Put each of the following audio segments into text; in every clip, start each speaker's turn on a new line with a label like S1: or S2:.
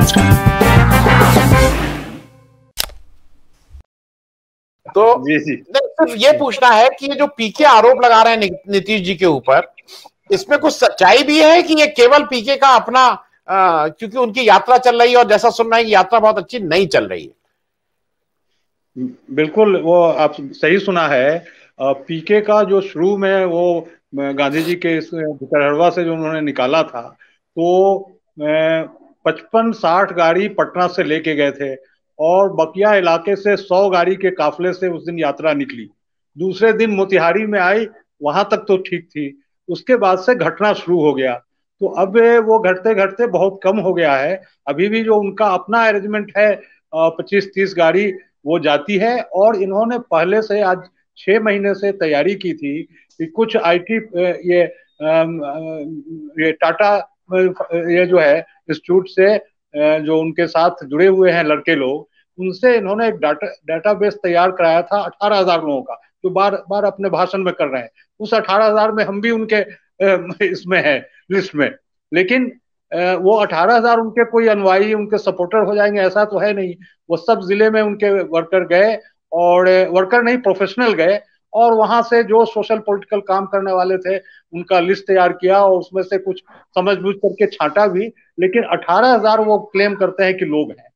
S1: नमस्कार।
S2: तो सिर्फ ये पूछना है कि ये जो पीके आरोप लगा रहे हैं नीतीश जी के ऊपर, इसमें कुछ सच्चाई भी है कि ये केवल पीके का अपना क्योंकि उनकी यात्रा चल रही है और जैसा सुन रहे हैं कि यात्रा बहुत अच्छी नहीं चल रही है।
S3: बिल्कुल, वो आप सही सुना है। पीके का जो शुरू में वो गांधी जी के इस भितरहरवा से जो उन्होंने निकाला था, तो 55-60 गाड़ी पटना से लेके गए थे और बकिया इलाके से 100 गाड़ी के काफिले से उस दिन यात्रा निकली। दूसरे दिन मोतिहारी में आई, वहां तक तो ठीक थी। उसके बाद से घटना शुरू हो गया। तो अब वो घटते घटते बहुत कम हो गया है। अभी भी जो उनका अपना अरेंजमेंट है 25-30 गाड़ी वो जाती है। और इन्होंने पहले से आज 6 महीने से तैयारी की थी कि कुछ आईटी ये टाटा ये जो है इंस्टीट्यूट से जो उनके साथ जुड़े हुए हैं लड़के लोग, उनसे इन्होंने एक डाटाबेस तैयार कराया था 18,000 लोगों का, जो बार बार अपने भाषण में कर रहे हैं। उस 18,000 में हम भी उनके इसमें है लिस्ट में। लेकिन वो 18,000 उनके कोई अनुयायी उनके सपोर्टर हो जाएंगे ऐसा तो है नहीं। वो सब जिले में उनके वर्कर गए, और वर्कर नहीं प्रोफेशनल गए, और वहां से जो सोशल पॉलिटिकल काम करने वाले थे उनका लिस्ट तैयार किया और उसमें से कुछ समझ बूझ करके छांटा भी। लेकिन 18,000 वो क्लेम करते हैं कि लोग हैं,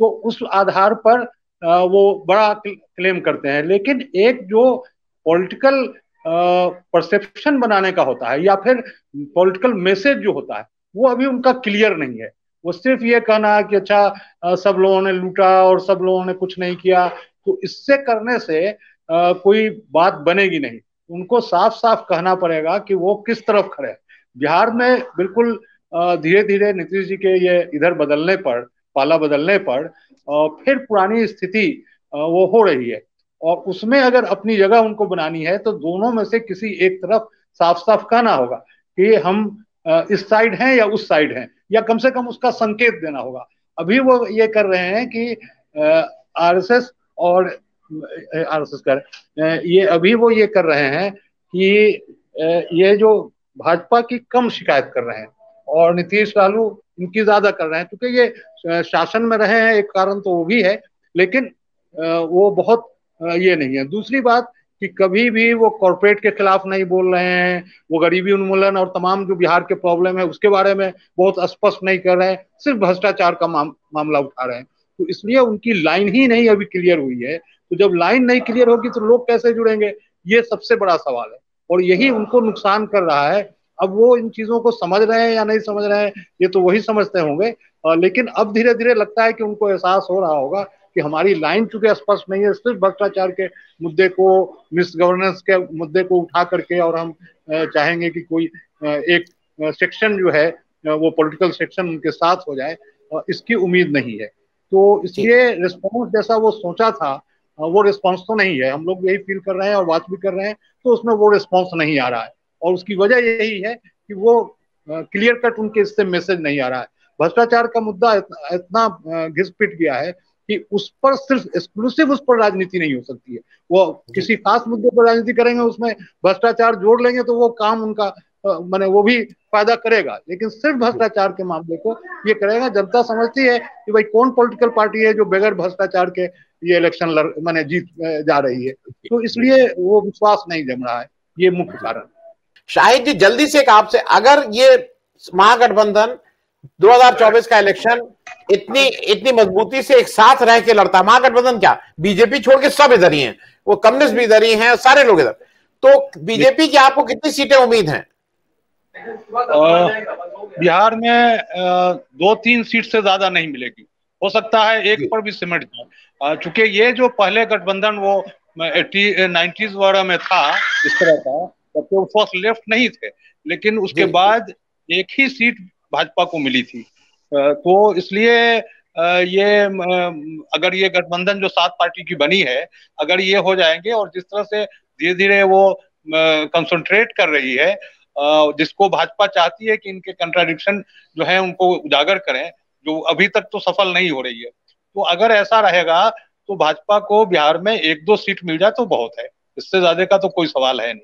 S3: तो उस आधार पर वो बड़ा क्लेम करते हैं। लेकिन एक जो पॉलिटिकल परसेप्शन बनाने का होता है या फिर पॉलिटिकल मैसेज जो होता है, वो अभी उनका क्लियर नहीं है। वो सिर्फ ये कहना है कि अच्छा सब लोगों ने लूटा और सब लोगों ने कुछ नहीं किया, तो इससे करने से कोई बात बनेगी नहीं। उनको साफ साफ कहना पड़ेगा कि वो किस तरफ खड़े हैं। बिहार में बिल्कुल धीरे धीरे नीतीश जी के ये इधर बदलने पर, पाला बदलने पर फिर पुरानी स्थिति वो हो रही है। और उसमें अगर अपनी जगह उनको बनानी है तो दोनों में से किसी एक तरफ साफ साफ कहना होगा कि हम इस साइड हैं या उस साइड हैं, या कम से कम उसका संकेत देना होगा। अभी वो ये कर रहे हैं कि आरएसएस और आरएसएस कर ये अभी वो ये कर रहे हैं कि ये जो भाजपा की कम शिकायत कर रहे हैं और नीतीश लालू इनकी ज्यादा कर रहे हैं, क्योंकि ये शासन में रहे हैं, एक कारण तो वो भी है। लेकिन वो बहुत ये नहीं है। दूसरी बात कि कभी भी वो कॉर्पोरेट के खिलाफ नहीं बोल रहे हैं, वो गरीबी उन्मूलन और तमाम जो बिहार के प्रॉब्लम है उसके बारे में बहुत स्पष्ट नहीं कर रहे हैं, सिर्फ भ्रष्टाचार का मामला उठा रहे हैं। तो इसलिए उनकी लाइन ही नहीं अभी क्लियर हुई है। तो जब लाइन नहीं क्लियर होगी तो लोग कैसे जुड़ेंगे, ये सबसे बड़ा सवाल है और यही उनको नुकसान कर रहा है। अब वो इन चीजों को समझ रहे हैं या नहीं समझ रहे हैं ये तो वही समझते होंगे, लेकिन अब धीरे धीरे लगता है कि उनको एहसास हो रहा होगा कि हमारी लाइन चूंकि स्पष्ट नहीं है, सिर्फ भ्रष्टाचार के मुद्दे को, मिस गवर्नेंस के मुद्दे को उठा करके और हम चाहेंगे कि कोई एक सेक्शन जो है वो पॉलिटिकल सेक्शन उनके साथ हो जाए, इसकी उम्मीद नहीं है। तो इसलिए रिस्पॉन्स जैसा वो सोचा था वो रिस्पॉन्स तो नहीं है। हम लोग यही फील कर रहे हैं और बात भी कर रहे हैं, तो उसमें वो रिस्पॉन्स नहीं आ रहा है। और उसकी वजह यही है कि वो क्लियर कट उनके इससे मैसेज नहीं आ रहा है। भ्रष्टाचार का मुद्दा इतना घिस पिट गया है कि उस पर सिर्फ एक्सक्लूसिव उस पर राजनीति नहीं हो सकती है। वो किसी खास मुद्दे पर राजनीति करेंगे, उसमें भ्रष्टाचार जोड़ लेंगे तो वो काम उनका माने वो भी फायदा करेगा, लेकिन सिर्फ भ्रष्टाचार के मामले को ये करेगा। जनता समझती है कि भाई कौन पॉलिटिकल पार्टी है जो बगैर भ्रष्टाचार के ये इलेक्शन माने जीत जा रही है, तो इसलिए वो विश्वास नहीं जम रहा है। ये मुख्य कारण।
S2: शाहिद जी, जल्दी से एक आपसे, अगर ये महागठबंधन 2024 का इलेक्शन इतनी मजबूती से एक साथ रह के लड़ता, महागठबंधन क्या बीजेपी छोड़ के सब इधर ही हैं, वो कम्युनिस्ट भी इधर ही हैं, सारे लोग इधर, तो बीजेपी की आपको कितनी सीटें उम्मीद हैं?
S3: बिहार में 2-3 सीट से ज्यादा नहीं मिलेगी। हो सकता है एक पर भी सिमट जाए, चूंकि ये जो पहले गठबंधन वो 90s वगैरह में था इस तरह का, तब तो फर्स्ट लेफ्ट नहीं थे, लेकिन उसके बाद एक ही सीट भाजपा को मिली थी। तो इसलिए ये अगर ये गठबंधन जो 7 पार्टी की बनी है, अगर ये हो जाएंगे और जिस तरह से धीरे धीरे वो कंसंट्रेट कर रही है, जिसको भाजपा चाहती है कि इनके कंट्राडिक्शन जो है उनको उजागर करें, जो अभी तक तो सफल नहीं हो रही है, तो अगर ऐसा रहेगा तो भाजपा को बिहार में 1-2 सीट मिल जाए तो बहुत है, इससे ज्यादा का तो कोई सवाल है नहीं।